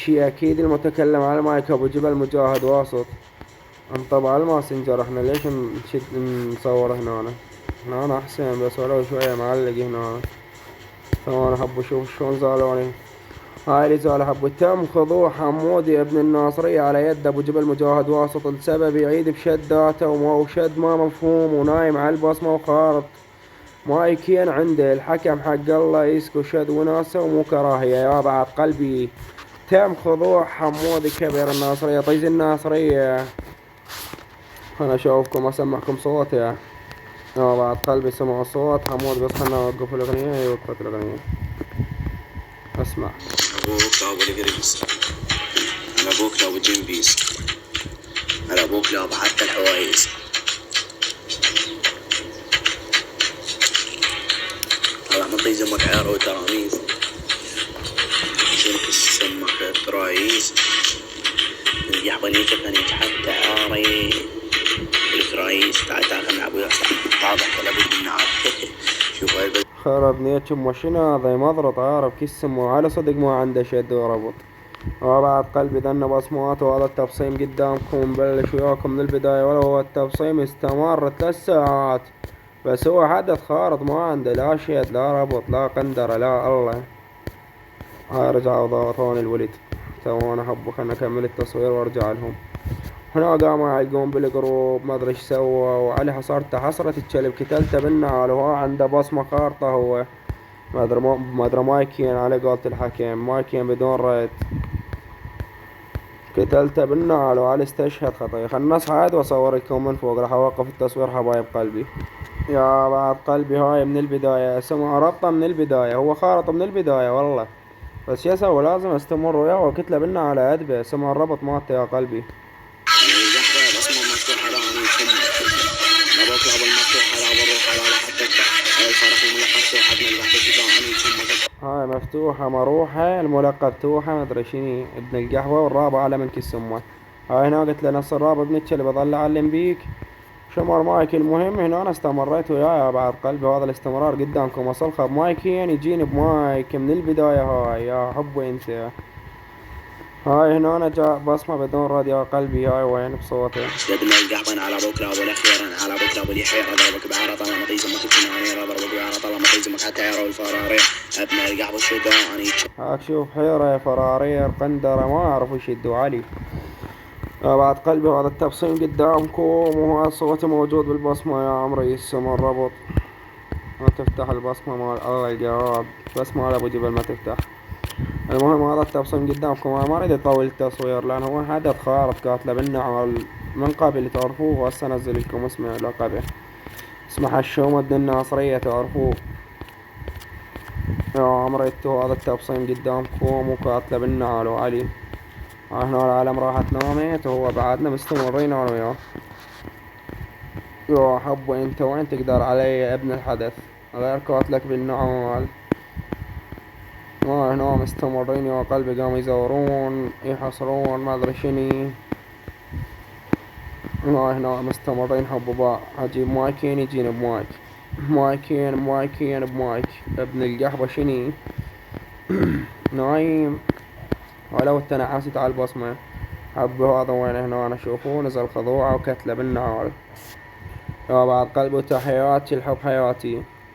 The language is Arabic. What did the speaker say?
شي أكيد المتكلم على المايك أبو جبل مجاهد واسط. انطبع الماسنجر. احنا ليش نصور هنا أحسن بس ولو شوية معلق هنا. ثواني حبوا شوف شلون زالوني. هاي اللي زال حبوا. تم خضوع حمودي ابن الناصرية على يد أبو جبل مجاهد واسط لسبب يعيد بشداته وشد ما مفهوم ونايم على البصمة وخارط مايكين عنده الحكم حق الله يسكو شد وناسه ومو كراهية يا بعد قلبي. تم خضوع حمودي كبير الناصرية طيز الناصرية. أنا أشوفكم أسمعكم صوتي يا بعد قلبي. سمعوا صوت حمود بس خلنا نوقف الأغنية. وقفت الأغنية أسمع. أبوك أبو الجريس على أبوك أبو جنبيس على أبوك أبو حتى الحوايز. هلا ما طيز أمك عيار وتراميز شنك السمك الترايز يحبنيك فنيك حتى عاري الكرايز. تعال خلنا أبوي طابح ولا بدي النعم. شوف هاي خرب نيتشم وشنا ذي مضرط عارف كسم وعلى صدق ما عنده شد وربط. وبعد قلبي ذنب أصوات وهذا التبصيم قدامكم نبلش وياكم من البداية. ولو هو التبصيم استمر 3 ساعات بس هو حدث خارط ما عنده لا شد لا ربط لا قندرة لا الله. هاي رجعوا ضغطوني الولد. تونا حبوا خلنا نكمل التصوير وارجع لهم. هنا قاموا يعلقون بالقروب ما ادري ايش سوى وعلي حصرته حصرة الكلب كتلته بالنعال وهو عنده بصمة خارطة. هو ما ادري مايكين على قولة الحكيم مايكين بدون ريت. قتلته بالنعال وعلي استشهد خطير. خلنا نصعد واصور لكم من فوق. راح اوقف التصوير حبايب قلبي. يا بعد قلبي هاي من البداية سمع ربطة من البداية. هو خارط من البداية والله بس يسوي لازم استمر وياه وكتله بالنعال على ادبه. سمع الربط مالته يا قلبي. هاي مفتوحة مروحة الملقب توحة ما ادري شني ابن القهوة والرابع على من كيس امه. هاي هنا قلت له نص الرابع ابن الكلب اظل اعلم بيك شمر مايك. المهم هنا انا استمريت وياه بعد قلبي. وهذا الاستمرار قدامكم وصل خب مايكين يجيني بمايك من البداية. هاي يا حبي انت. هاي هنا انا جاء بصمة بدون رد يا قلبي. هاي وين بصوتي يدنا القحبان على بكرة ابو الاخير على بكرة ابو اليحيى اضربك بعرة طالما طيز امك الثمانية اضربك بعرة طالما طيز امك حتى يروا الفرارير ابناء القحب الشجاعاني. هاك شوف حيرة فرارير قندرة ما اعرف وش يدوا علي. بعد قلبي هذا التبصيم قدامكم وهو الصوت موجود بالبصمة يا عمري. السما الربط ما تفتح البصمة مال الله الجواب بس مال ابو جبل ما تفتح. المهم هذا التبصيم قدامكم. انا ما اريد اطول التصوير لان هو حدث خارط قاتله بالنعم من قبل تعرفوه. وهسه انزل لكم اسمه لقبه اسمه حشومة ابن الناصرية تعرفوه يا عمري. هذا التبصيم قدامكم وقاتله بالنعال وعلي. هنا العالم راحت نامت وهو بعدنا مستمرين انا وياه. يا حب انت وين تقدر علي يا ابن الحدث غير قاتلك بالنعال. هنا مستمرين يا قلبي. قاموا يزورون يحصرون ما ادري شني. هنا مستمرين حبوا اجيب مايكين يجيني بمايك مايكين بمايك. ابن القحبة شني نايم ولو التنعست على البصمة. حب هذا وين هنا انا شوفوه نزل خضوعه وكتله بالنعال. يا بعد قلبي تحياتي الحب حياتي.